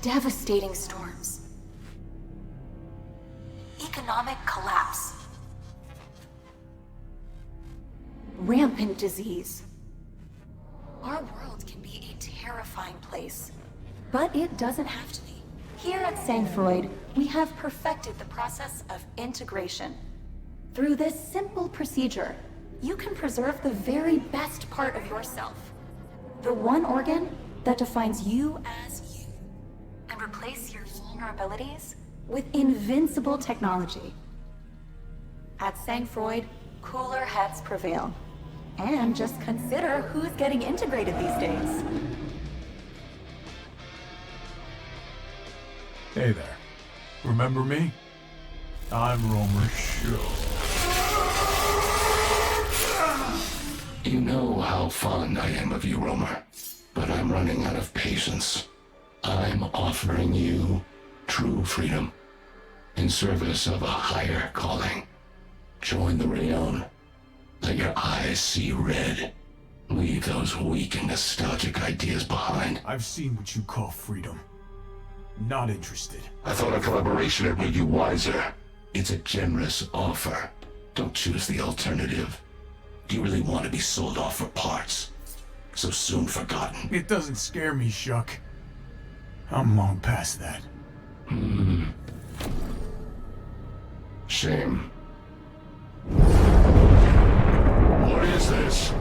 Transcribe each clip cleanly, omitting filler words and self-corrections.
devastating storms, economic collapse, rampant disease. Our world can be a terrifying place, but it doesn't have to be. Here at Sangfreud, we have perfected the process of integration. Through this simple procedure, you can preserve the very best part of yourself, the one organ that defines you as you, and replace your vulnerabilities with invincible technology. At Sangfreud, cooler heads prevail. And just consider who's getting integrated these days. Hey there. Remember me? I'm Romer Show. You know how fond I am of you, Romer, but I'm running out of patience. I'm offering you true freedom in service of a higher calling. Join the Rayon. Let your eyes see red. Leave those weak and nostalgic ideas behind. I've seen what you call freedom. Not interested. I thought a collaboration had made you wiser. It's a generous offer. Don't choose the alternative. Do you really want to be sold off for parts? So soon forgotten. It doesn't scare me, Shuck. I'm long past that. Shame. What is this?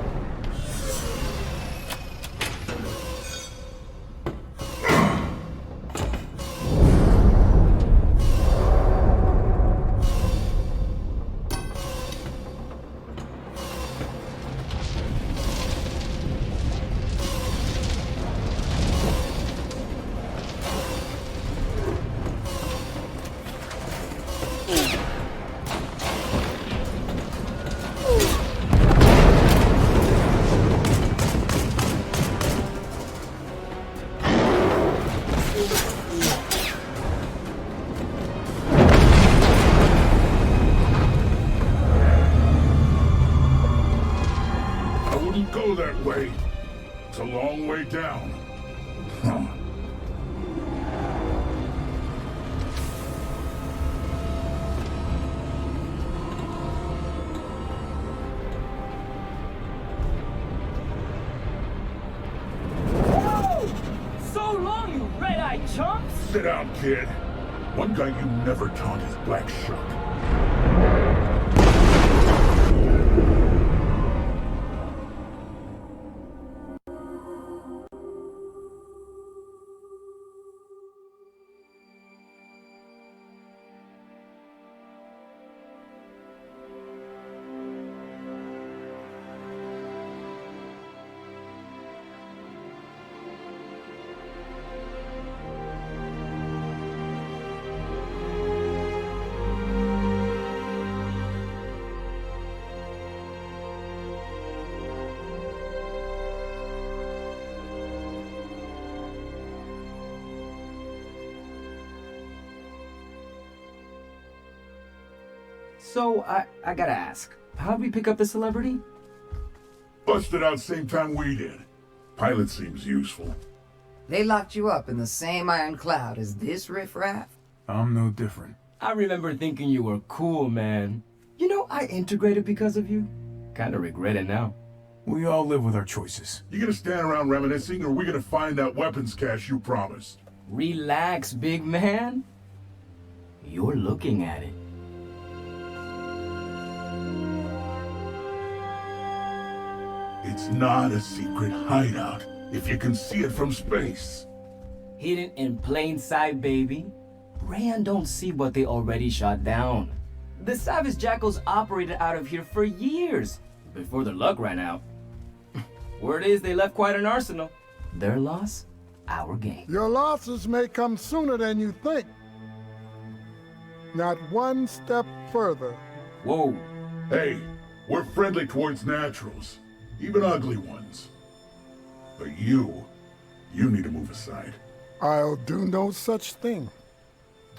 Go that way. It's a long way down. Huh. So long, you red-eyed chumps! Sit down, kid. One guy you never taught is Black Shuck. So, I gotta ask, how'd we pick up the celebrity? Busted out same time we did. Pilot seems useful. They locked you up in the same iron cloud as this riffraff? I'm no different. I remember thinking you were cool, man. You know, I integrated because of you. Kinda regret it now. We all live with our choices. You gonna stand around reminiscing, or we gonna find that weapons cache you promised? Relax, big man. You're looking at it. It's not a secret hideout, if you can see it from space. Hidden in plain sight, baby. Rayan don't see what they already shot down. The Savage Jackals operated out of here for years, before their luck ran out. Word is they left quite an arsenal. Their loss, our gain. Your losses may come sooner than you think. Not one step further. Whoa. Hey, we're friendly towards naturals, even ugly ones. But you need to move aside. I'll do no such thing.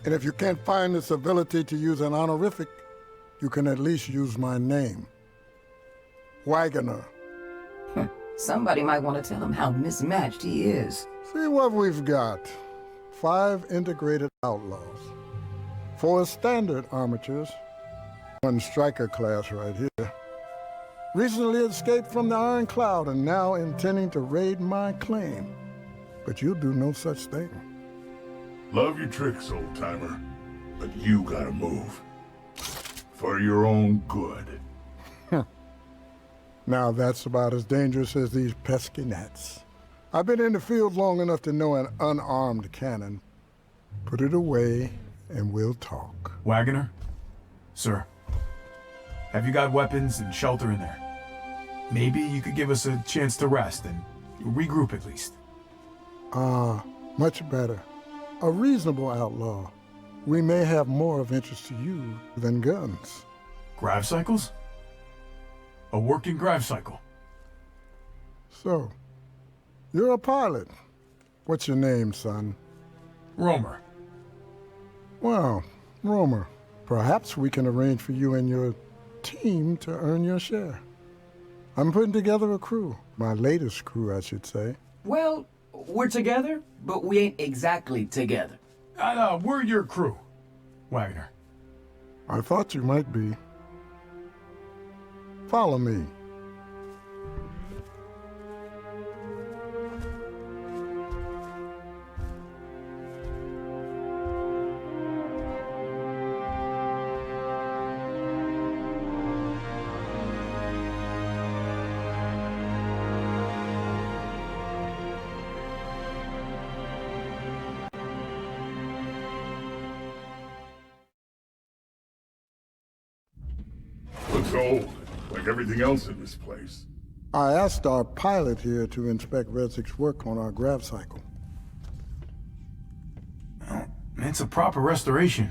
And if you can't find this ability to use an honorific, you can at least use my name. Wagoner. Somebody might want to tell him how mismatched he is. See what we've got. 5 integrated outlaws, 4 standard armatures, 1 striker class right here. Recently escaped from the Iron Cloud and now intending to raid my claim. But you'll do no such thing. Love your tricks, old-timer, but you gotta move. For your own good. Now that's about as dangerous as these pesky gnats. I've been in the field long enough to know an unarmed cannon. Put it away and we'll talk. Wagoner? Sir. Have you got weapons and shelter in there? Maybe you could give us a chance to rest and regroup at least. Much better. A reasonable outlaw. We may have more of interest to you than guns. Grav cycles? A working grav cycle. So, you're a pilot. What's your name, son? Romer. Well, Romer, perhaps we can arrange for you and your team to earn your share. I'm putting together a crew. My latest crew, I should say. Well, we're together, but we ain't exactly together. We're your crew, Wagoner. I thought you might be. Follow me. Looks old, like everything else in this place. I asked our pilot here to inspect Redzik's work on our grav cycle. Well, it's a proper restoration.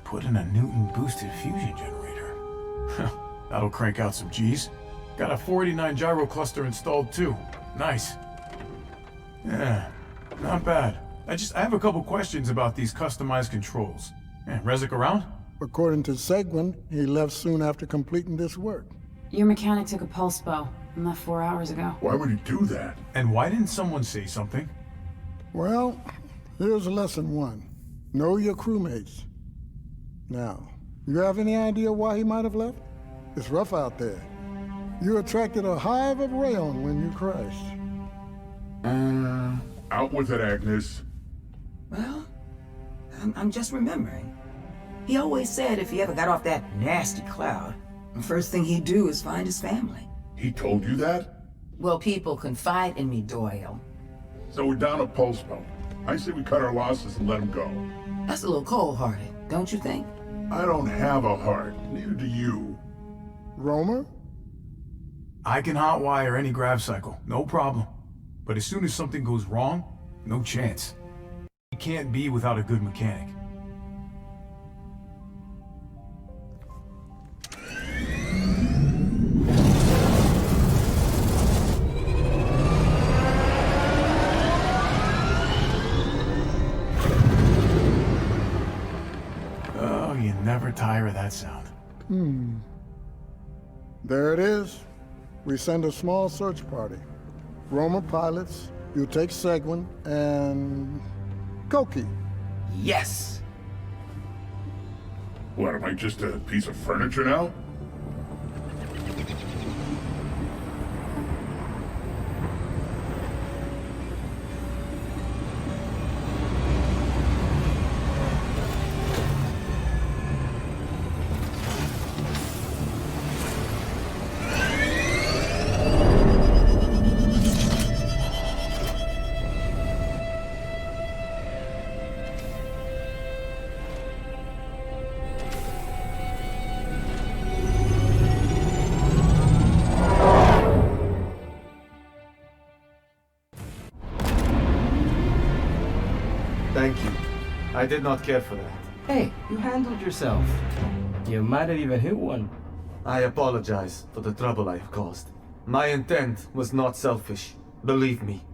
Put in a Newton-boosted fusion generator. That'll crank out some G's. Got a 489 gyro cluster installed too. Nice. Yeah, not bad. I have a couple questions about these customized controls. Redzik around? According to Seguin, he left soon after completing this work. Your mechanic took a pulse bow and left 4 hours ago. Why would he do that? And why didn't someone say something? Well, here's lesson 1. Know your crewmates. Now, you have any idea why he might have left? It's rough out there. You attracted a hive of rayon when you crashed. Out with it, Agnes. Well, I'm just remembering. He always said if he ever got off that nasty cloud, the first thing he'd do is find his family. He told you that? Well, people confide in me, Doyle. So we're down a pulse boat. I say we cut our losses and let him go. That's a little cold-hearted, don't you think? I don't have a heart. Neither do you. Romer? I can hotwire any grav cycle, no problem. But as soon as something goes wrong, no chance. You can't be without a good mechanic. Oh, you never tire of that sound. There it is. We send a small search party. Romer pilots, you take Seguin, and Koki. Yes! What, am I just a piece of furniture now? Thank you. I did not care for that. Hey, you handled yourself. You might have even hit one. I apologize for the trouble I have caused. My intent was not selfish. Believe me.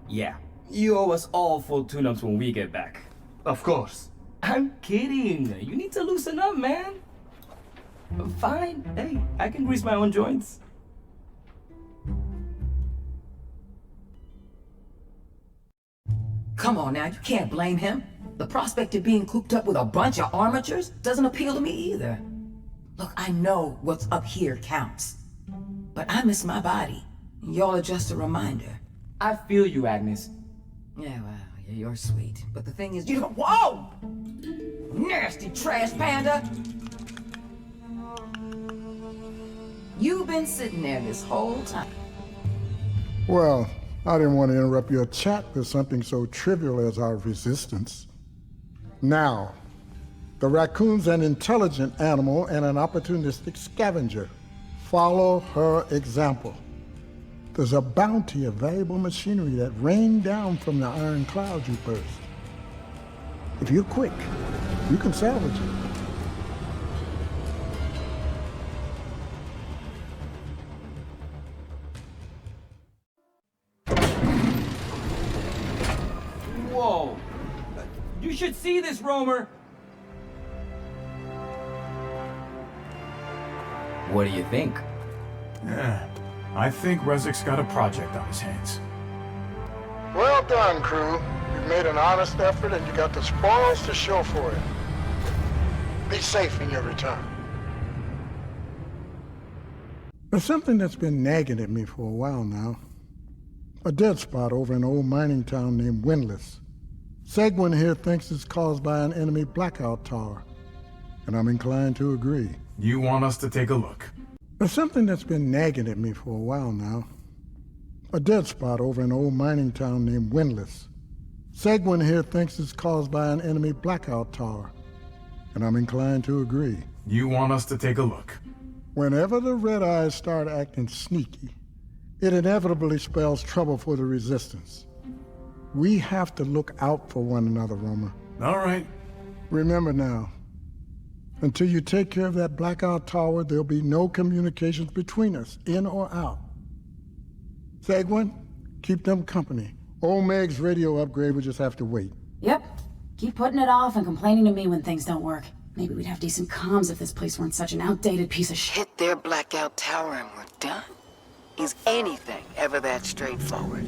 Yeah, you owe us all full tune-ups when we get back. Of course. I'm kidding. You need to loosen up, man. Fine. Hey, I can grease my own joints. Come on now, you can't blame him. The prospect of being cooped up with a bunch of armatures doesn't appeal to me either. Look, I know what's up here counts. But I miss my body. Y'all are just a reminder. I feel you, Agnes. Yeah, well, you're sweet. But the thing is, you don't— Whoa! Nasty trash panda! You've been sitting there this whole time. Well, I didn't want to interrupt your chat with something so trivial as our resistance. Now, the raccoon's an intelligent animal and an opportunistic scavenger. Follow her example. There's a bounty of valuable machinery that rained down from the iron cloud you burst. If you're quick, you can salvage it. Whoa! You should see this, Romer! What do you think? Yeah, I think Rezik's got a project on his hands. Well done, crew. You've made an honest effort and you got the spoils to show for it. Be safe in your return. There's something that's been nagging at me for a while now. A dead spot over an old mining town named Windless. Seguin here thinks it's caused by an enemy blackout tower, and I'm inclined to agree. You want us to take a look? There's something that's been nagging at me for a while now. A dead spot over an old mining town named Windless. Seguin here thinks it's caused by an enemy blackout tower, and I'm inclined to agree. You want us to take a look? Whenever the Red Eyes start acting sneaky, it inevitably spells trouble for the Resistance. We have to look out for one another, Romer. All right. Remember now, until you take care of that blackout tower, there'll be no communications between us, in or out. Seguin, keep them company. Old Meg's radio upgrade will just have to wait. Yep. Keep putting it off and complaining to me when things don't work. Maybe we'd have decent comms if this place weren't such an outdated piece of shit. Hit their blackout tower and we're done. Is anything ever that straightforward?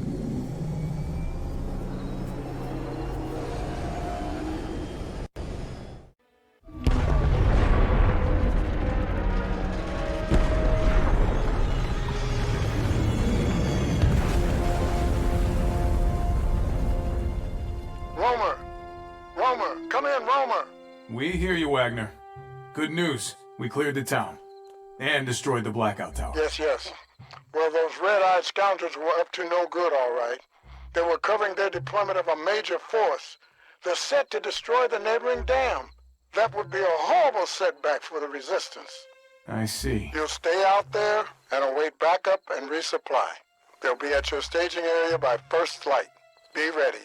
Romer, come in, Romer. We hear you, Wagner. Good news. We cleared the town. And destroyed the blackout tower. Yes. Well, those red-eyed scoundrels were up to no good, all right. They were covering their deployment of a major force. They're set to destroy the neighboring dam. That would be a horrible setback for the Resistance. I see. You'll stay out there and await backup and resupply. They'll be at your staging area by first light. Be ready.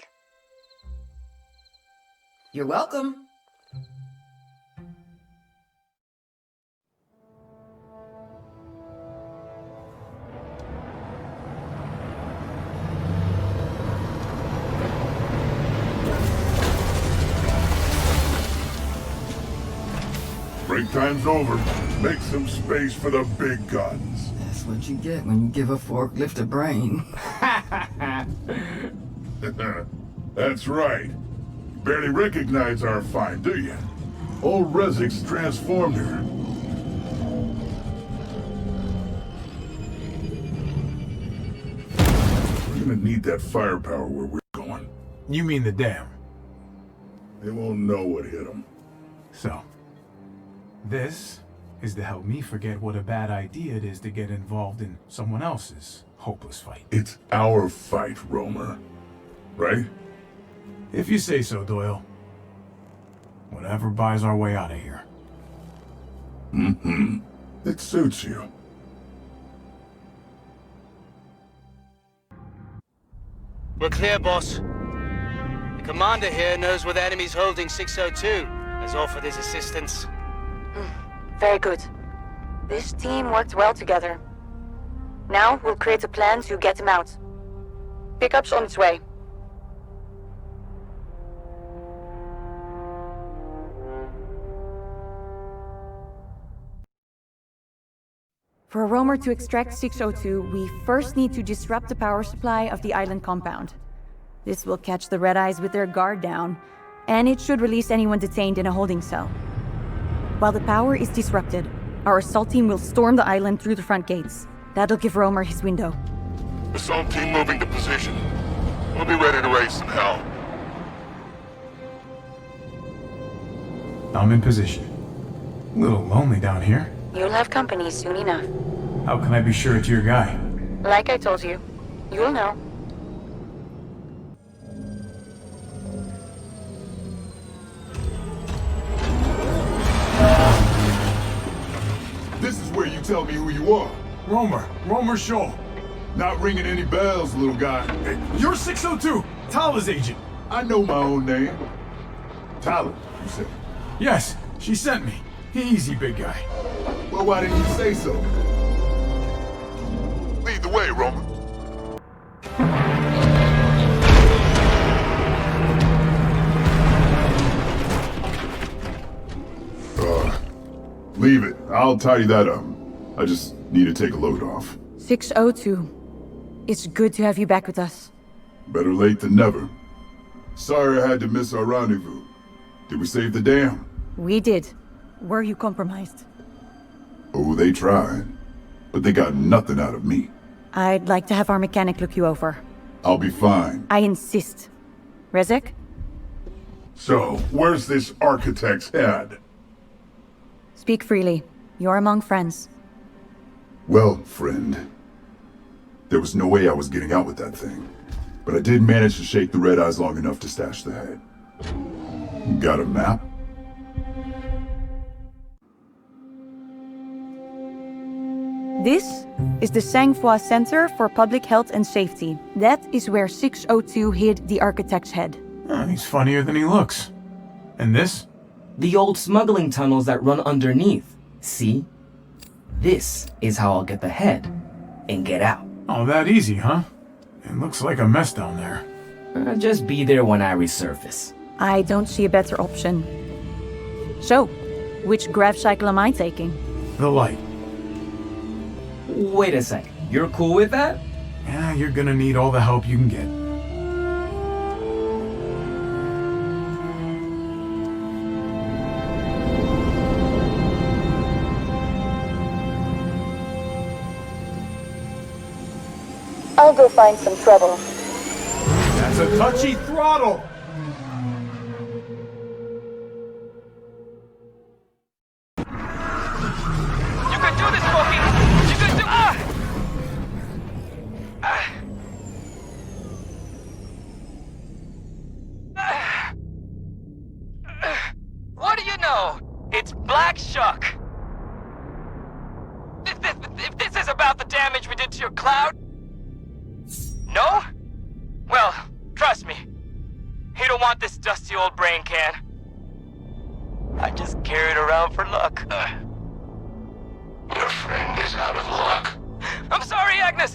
You're welcome. Break time's over. Make some space for the big guns. That's what you get when you give a forklift a brain. That's right. Barely recognize our find, do you? Old Rezik's transformed her. We're gonna need that firepower where we're going. You mean the dam? They won't know what hit them. So, this is to help me forget what a bad idea it is to get involved in someone else's hopeless fight. It's our fight, Romer. Right? If you say so, Doyle. Whatever buys our way out of here. Mm-hmm. It suits you. We're clear, boss. The commander here knows where the enemy's holding 602. Has offered his assistance. Very good. This team worked well together. Now we'll create a plan to get him out. Pickup's on its way. For a roamer to extract 602, we first need to disrupt the power supply of the island compound. This will catch the Red Eyes with their guard down, and it should release anyone detained in a holding cell. While the power is disrupted, our assault team will storm the island through the front gates. That'll give Romer his window. Assault team moving to position. We'll be ready to raise some hell. I'm in position. A little lonely down here. You'll have company soon enough. How can I be sure it's your guy? Like I told you, you'll know. This is where you tell me who you are. Romer Shaw. Not ringing any bells, little guy. Hey, you're 602, Tala's agent. I know my own name. Tyler, you said. Yes, she sent me. Easy, big guy. Well, why didn't you say so? Lead the way, Roman. Leave it. I'll tidy that up. I just need to take a load off. 602. It's good to have you back with us. Better late than never. Sorry I had to miss our rendezvous. Did we save the dam? We did. Were you compromised? Oh, they tried. But they got nothing out of me. I'd like to have our mechanic look you over. I'll be fine. I insist. Rezek? So, where's this architect's head? Speak freely. You're among friends. Well, friend. There was no way I was getting out with that thing. But I did manage to shake the Red Eyes long enough to stash the head. Got a map? This is the Sang-Fua Center for Public Health and Safety. That is where 602 hid the architect's head. He's funnier than he looks. And this? The old smuggling tunnels that run underneath. See? This is how I'll get the head and get out. Oh, that easy, huh? It looks like a mess down there. Just be there when I resurface. I don't see a better option. So, which grav cycle am I taking? The light. Wait a sec. You're cool with that? Yeah, you're gonna need all the help you can get. I'll go find some trouble. That's a touchy throttle! You can do this, Smokey! You can do... What do you know? It's Black Shuck. If this is about the damage we did to your cloud... No? Well, trust me. You don't want this dusty old brain can. I just carry it around for luck. Your friend is out of luck. I'm sorry, Agnes!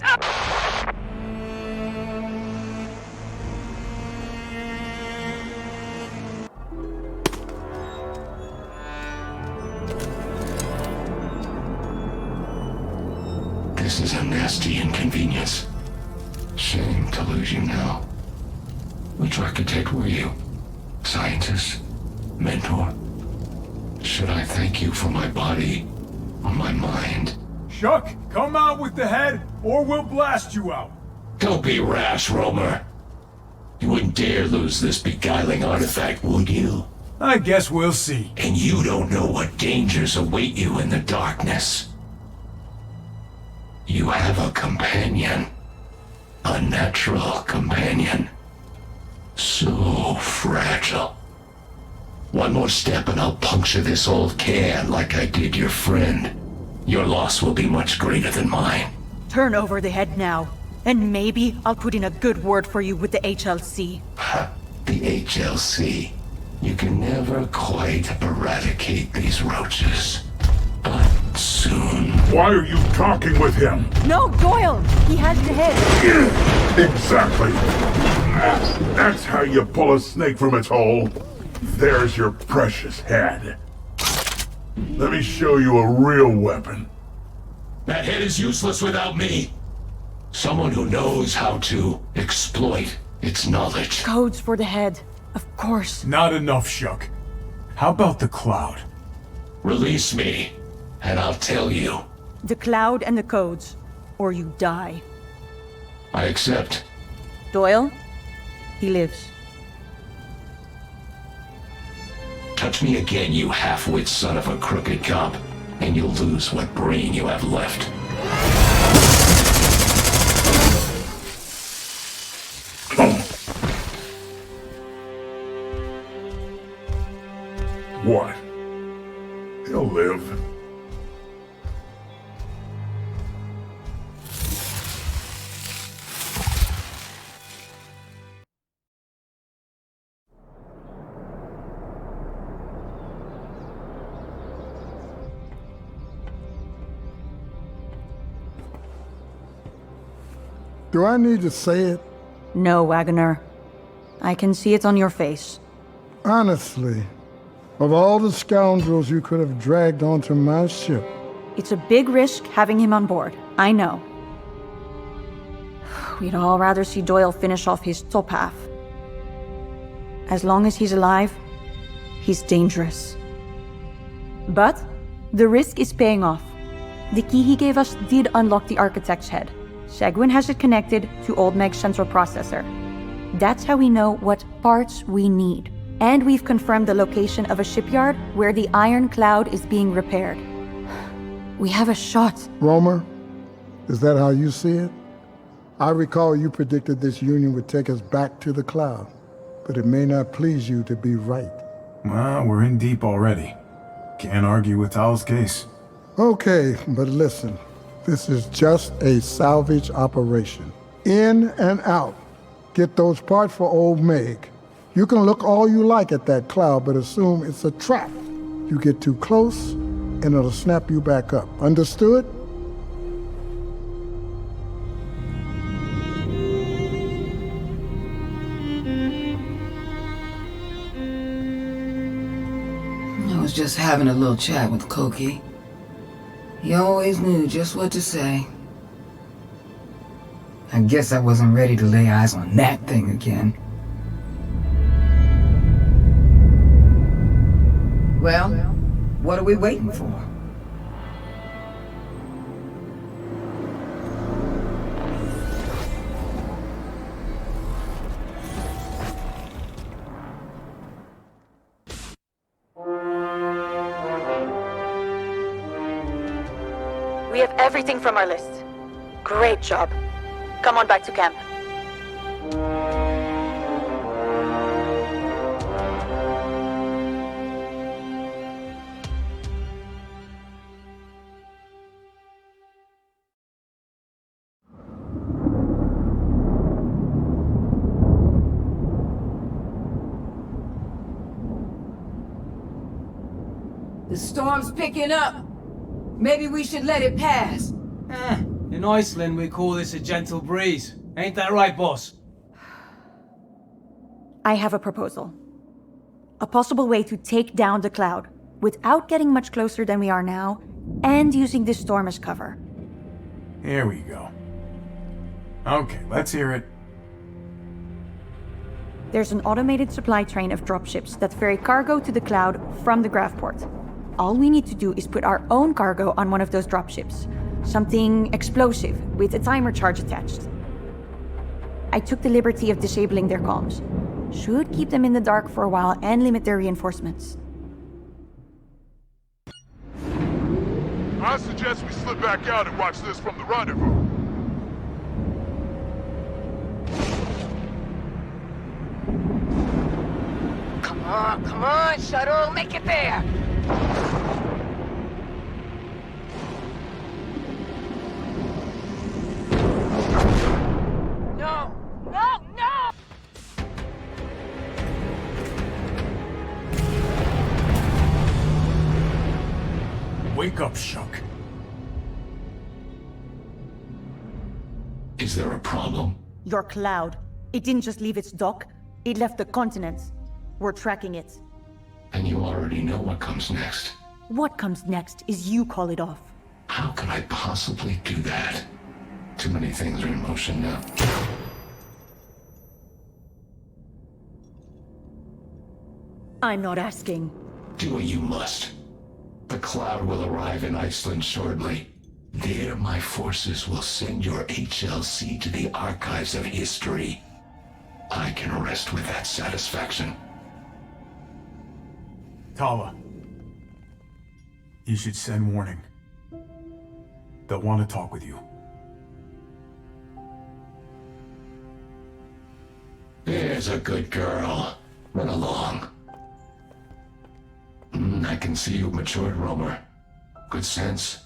This is a nasty inconvenience. Shame to lose you now. Which architect were you? Scientist? Mentor? Should I thank you for my body or my mind? Shuck, come out with the head, or we'll blast you out. Don't be rash, Romer. You wouldn't dare lose this beguiling artifact, would you? I guess we'll see. And you don't know what dangers await you in the darkness. You have a companion. A natural companion. So fragile. One more step and I'll puncture this old can like I did your friend. Your loss will be much greater than mine. Turn over the head now, and maybe I'll put in a good word for you with the HLC. The HLC. You can never quite eradicate these roaches. But soon. Why are you talking with him? No, Doyle! He has the head! Exactly. That's how you pull a snake from its hole. There's your precious head. Let me show you a real weapon. That head is useless without me. Someone who knows how to exploit It's knowledge. Codes for the head. Of course. Not enough, Shuck. How about the cloud? Release me, and I'll tell you. The cloud and the codes. Or you die. I accept. Doyle? He lives. Touch me again, you half-wit son of a crooked cop, and you'll lose what brain you have left. What? He'll live. Do I need to say it? No, Wagoner. I can see it on your face. Honestly, of all the scoundrels you could have dragged onto my ship, It's a big risk having him on board, I know. We'd all rather see Doyle finish off his top half. As long as he's alive, he's dangerous. But the risk is paying off. The key he gave us did unlock the architect's head. Seguin has it connected to Old Meg's central processor. That's how we know what parts we need. And we've confirmed the location of a shipyard where the Iron Cloud is being repaired. We have a shot. Romer, is that how you see it? I recall you predicted this union would take us back to the cloud, but it may not please you to be right. Well, we're in deep already. Can't argue with Tal's case. Okay, but listen, this is just a salvage operation. In and out. Get those parts for Old Meg. You can look all you like at that cloud, but assume it's a trap. You get too close, and it'll snap you back up. Understood? I was just having a little chat with Koki. He always knew just what to say. I guess I wasn't ready to lay eyes on that thing again. Well, what are we waiting for? We have everything from our list. Great job. Come on back to camp. The storm's picking up. Maybe we should let it pass. In Iceland, we call this a gentle breeze. Ain't that right, boss? I have a proposal. A possible way to take down the cloud without getting much closer than we are now and using this storm as cover. Here we go. Okay, let's hear it. There's an automated supply train of dropships that ferry cargo to the cloud from the Gravport. All we need to do is put our own cargo on one of those dropships. Something explosive with a timer charge attached. I took the liberty of disabling their comms. Should keep them in the dark for a while and limit their reinforcements. I suggest we slip back out and watch this from the rendezvous. Come on, shuttle, make it there! No! No! No! Wake up, Shuck. Is there a problem? Your cloud. It didn't just leave its dock, it left the continent. We're tracking it. And you already know what comes next. What comes next is you call it off. How could I possibly do that? Too many things are in motion now. I'm not asking. Do what you must. The cloud will arrive in Iceland shortly. There, my forces will send your HLC to the archives of history. I can rest with that satisfaction. Tala. You should send warning. They'll want to talk with you. There's a good girl. Run along. I can see you've matured, Romer. Good sense.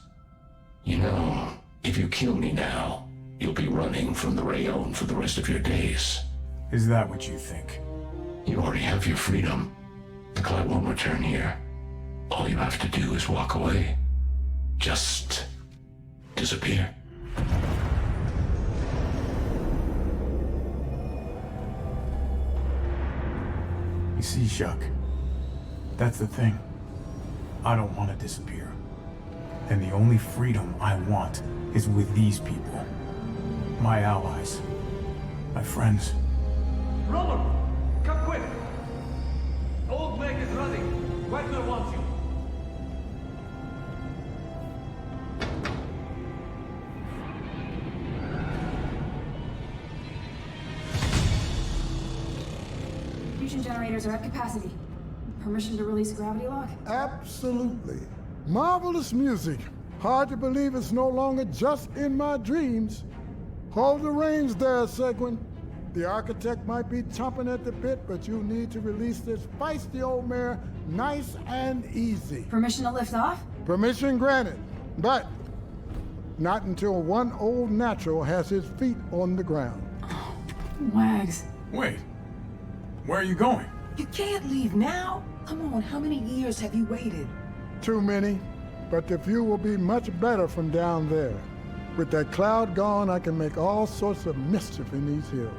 You know, if you kill me now, you'll be running from the Rayon for the rest of your days. Is that what you think? You already have your freedom. The cloud won't return here. All you have to do is walk away. Just disappear. You see, Shuck, that's the thing. I don't want to disappear. And the only freedom I want is with these people. My allies. My friends. Romer! Come quick! Old Meg is running. Wagner wants you. Fusion generators are at capacity. Permission to release gravity lock? Absolutely. Marvelous music. Hard to believe it's no longer just in my dreams. Hold the reins there, Seguin. The architect might be chomping at the bit, but you need to release this feisty old mare nice and easy. Permission to lift off? Permission granted, but not until one old natural has his feet on the ground. Wags. Wait. Where are you going? You can't leave now. Come on, how many years have you waited? Too many, but the view will be much better from down there. With that cloud gone, I can make all sorts of mischief in these hills.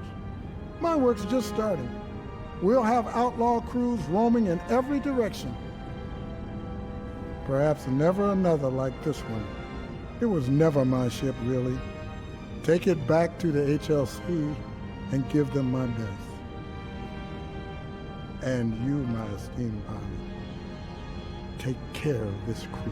My work's just starting. We'll have outlaw crews roaming in every direction. Perhaps never another like this one. It was never my ship, really. Take it back to the HLC and give them my best. And you, my esteemed pilot, take care of this crew.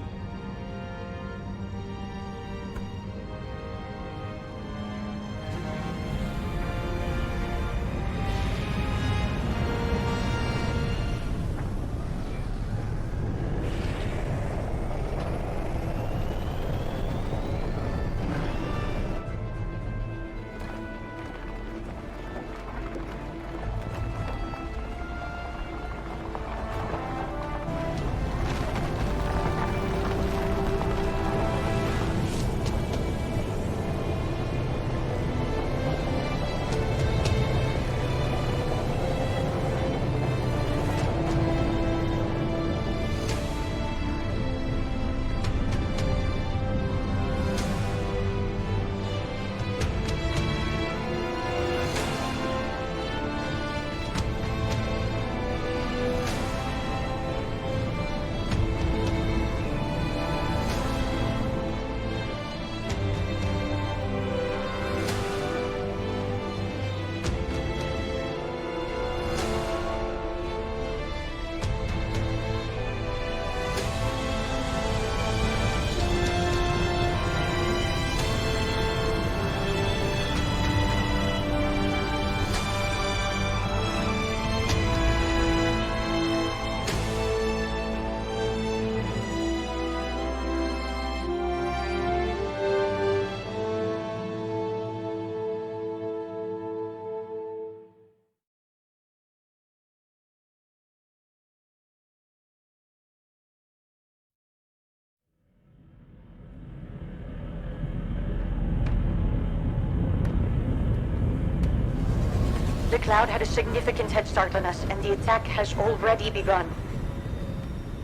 The Cloud had a significant head start on us, and the attack has already begun.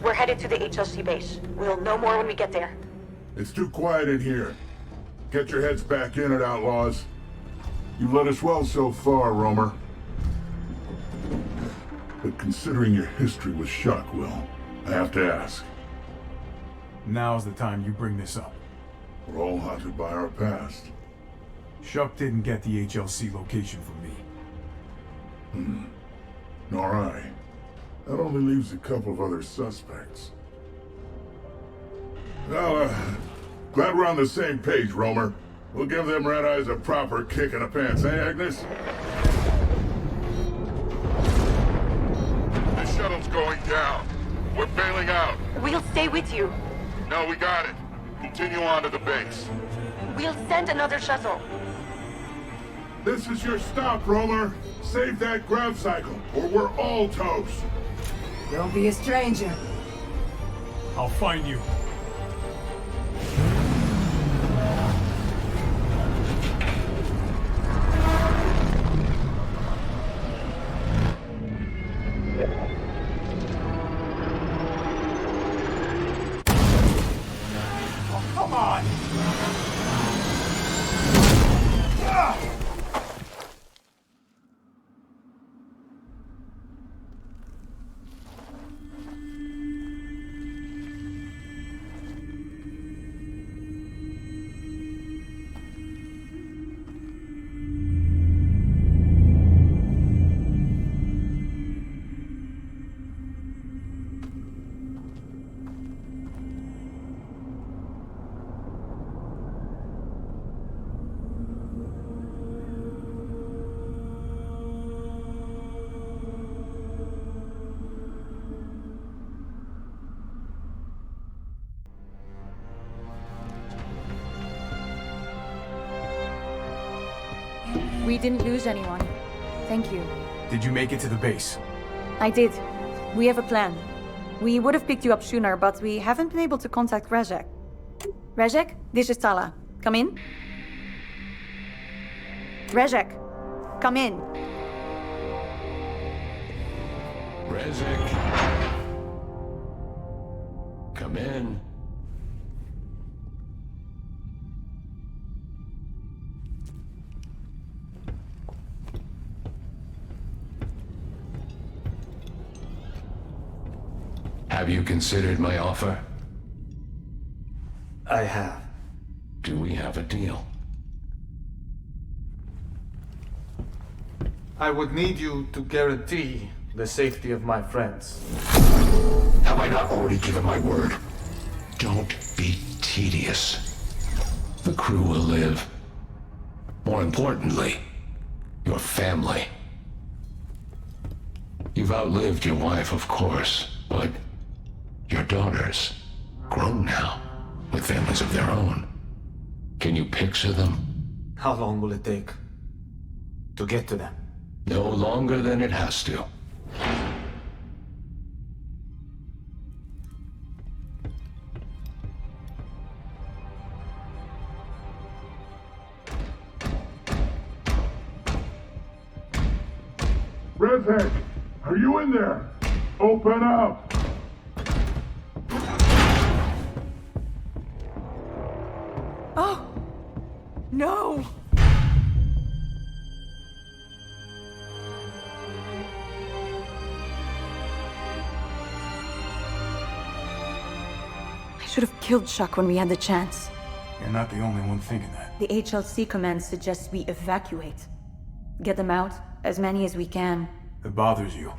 We're headed to the HLC base. We'll know more when we get there. It's too quiet in here. Get your heads back in it, outlaws. You've led us well so far, Romer. But considering your history with Shockwell, I have to ask. Now's the time you bring this up. We're all haunted by our past. Shuck didn't get the HLC location from me. Nor I. That only leaves a couple of other suspects. Well, glad we're on the same page, Romer. We'll give them red eyes a proper kick in the pants, eh, Agnes? The shuttle's going down. We're bailing out. We'll stay with you. No, we got it. Continue on to the base. We'll send another shuttle. This is your stop, Romer. Save that grav cycle, or we're all toast. Don't be a stranger. I'll find you. Oh, come on! We didn't lose anyone. Thank you. Did you make it to the base? I did. We have a plan. We would have picked you up sooner, but we haven't been able to contact Rezek. Rezek, this is Tala. Come in. Rezek, come in. Rezek. Come in. Have you considered my offer? I have. Do we have a deal? I would need you to guarantee the safety of my friends. Have I not already given my word? Don't be tedious. The crew will live. More importantly, your family. You've outlived your wife, of course, but your daughters, grown now, with families of their own. Can you picture them? How long will it take to get to them? No longer than it has to. Redhead, are you in there? Open up! Oh! No! I should have killed Chuck when we had the chance. You're not the only one thinking that. The HLC command suggests we evacuate. Get them out, as many as we can. It bothers you.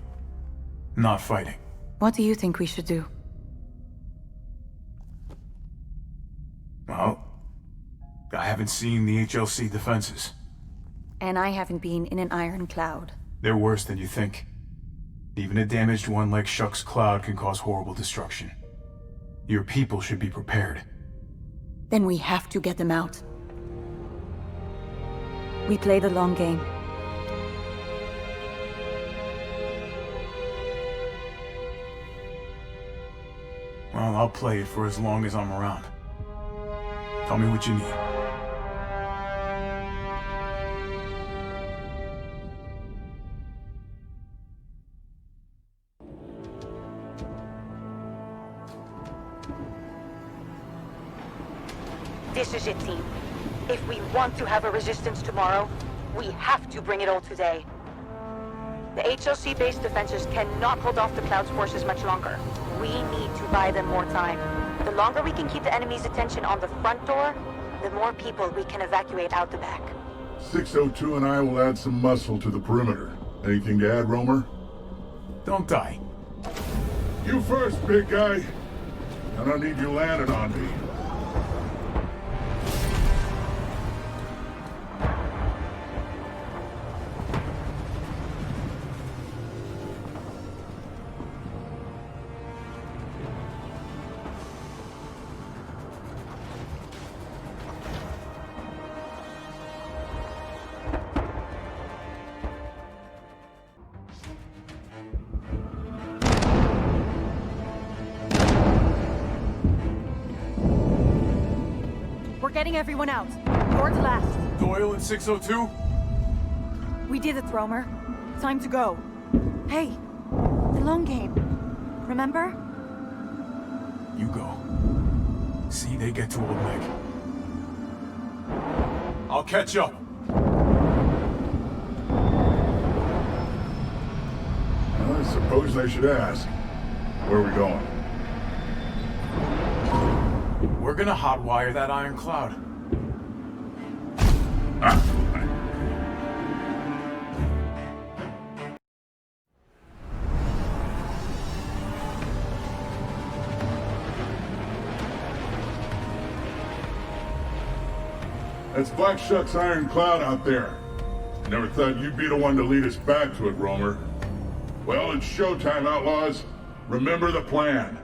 Not fighting. What do you think we should do? Well, I haven't seen the HLC defenses. And I haven't been in an iron cloud. They're worse than you think. Even a damaged one like Shuck's cloud can cause horrible destruction. Your people should be prepared. Then we have to get them out. We play the long game. Well, I'll play it for as long as I'm around. Tell me what you need. This is it, team. If we want to have a resistance tomorrow, we have to bring it all today. The HLC-based defenses cannot hold off the Cloud's forces much longer. We need to buy them more time. The longer we can keep the enemy's attention on the front door, the more people we can evacuate out the back. 602 and I will add some muscle to the perimeter. Anything to add, Romer? Don't die. You first, big guy. I don't need you landing on me. We're getting everyone out. You're the last. Doyle and 602? We did it, Romer. Time to go. Hey, the long game. Remember? You go. See, they get to Old Meg. I'll catch up. Well, I suppose I should ask. Where are we going? We're gonna hotwire that iron cloud. That's Black Shuck's iron cloud out there. I never thought you'd be the one to lead us back to it, Romer. Well, it's showtime, outlaws. Remember the plan.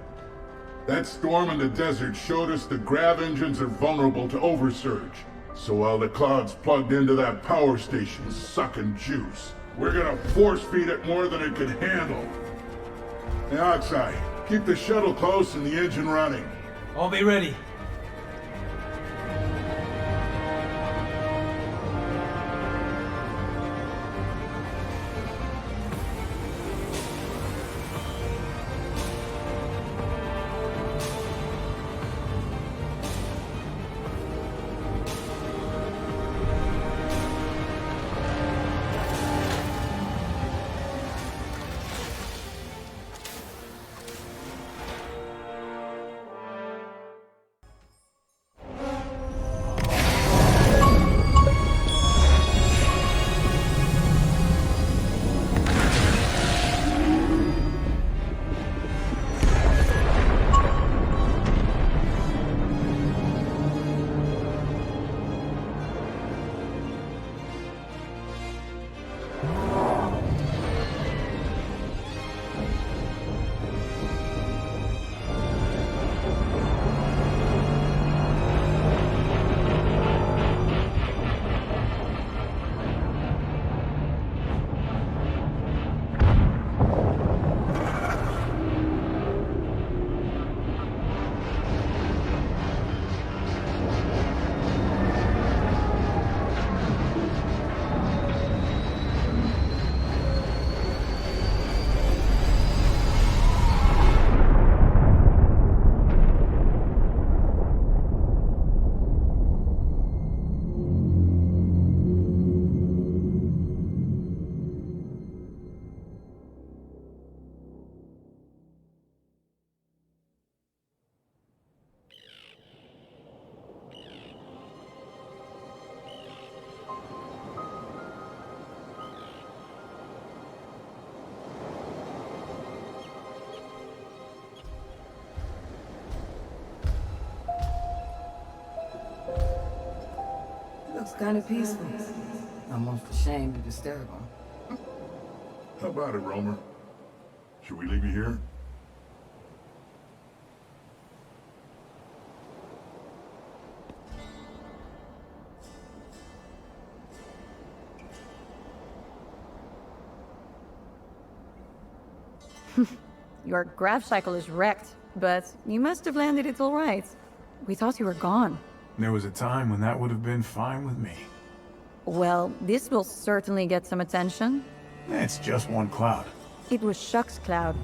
That storm in the desert showed us the grav engines are vulnerable to oversurge. So while the cloud's plugged into that power station sucking juice, we're gonna force feed it more than it can handle. Hey, Oxeye, keep the shuttle close and the engine running. I'll be ready. Looks kind of peaceful. Almost ashamed to disturb him. How about it, Romer? Should we leave you here? Your grav cycle is wrecked, but you must have landed it all right. We thought you were gone. There was a time when that would have been fine with me. Well, this will certainly get some attention. It's just one cloud. It was Shuck's cloud,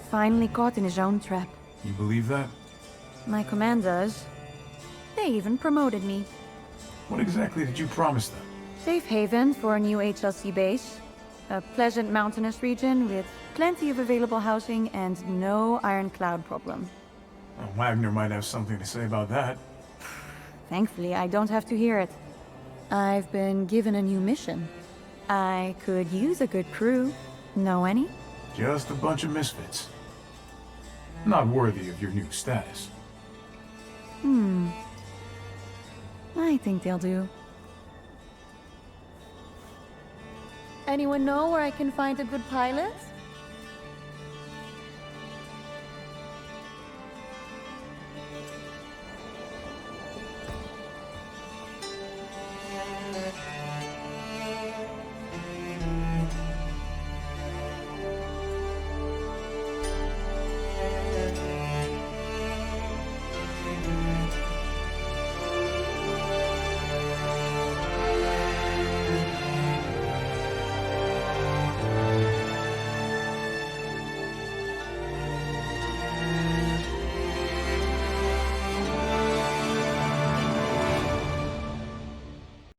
finally caught in his own trap. You believe that? My command does. They even promoted me. What exactly did you promise them? Safe haven for a new HLC base. A pleasant mountainous region with plenty of available housing and no iron cloud problem. Well, Wagner might have something to say about that. Thankfully, I don't have to hear it. I've been given a new mission. I could use a good crew. Know any? Just a bunch of misfits. Not worthy of your new status. I think they'll do. Anyone know where I can find a good pilot?